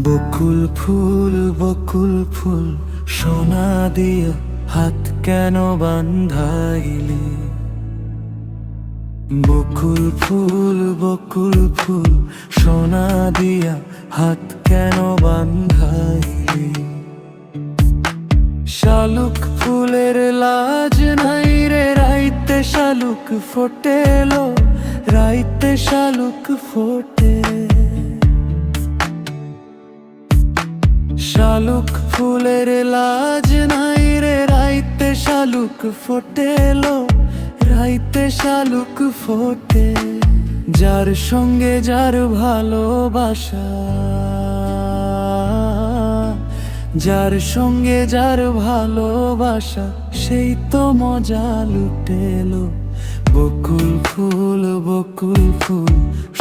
বকুল ফুল সোনা দিয়া হাত কেন বান্ধাইলি? বকুল ফুল সোনা দিয়া হাত কেন বান্ধাইলি? শালুক ফুলের লাজ নাই রে, রাইতে শালুক ফোটেলো, রাইতে শালুক ফোটে। শালুক ফুলের লাজ নাই রে, রাইতে শালুক ফোটেলো, রাইতে শালুক ফোটে। যার সঙ্গে যার ভালোবাসা, যার সঙ্গে যার ভালোবাসা, সেই তো মজা লুটেলো। বকুল ফুল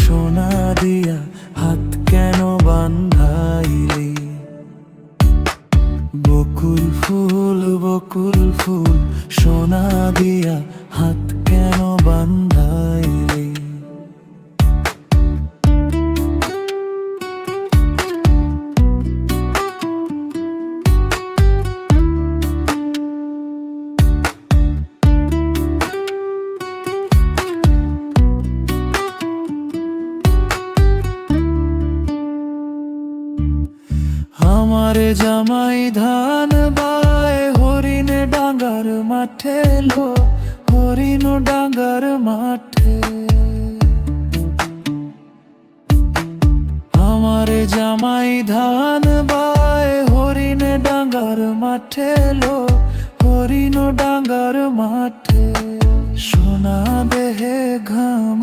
সোনা দিয়া হাত কেন বান্ধাইলি? বকুল ফুল সোনা দিয়া হাত কেন বান্ধাইলি? আমার জামাই ধান বায় হরিণ ডাঙ্গার মাঠে লো, হরিণ ডাঙ্গার মাঠে। আমার জামাই ধান বায় হরিণ ডাঙ্গার মাঠে লো, হরিণ ডাঙ্গার মাঠে। সোনা দেহে ঘাম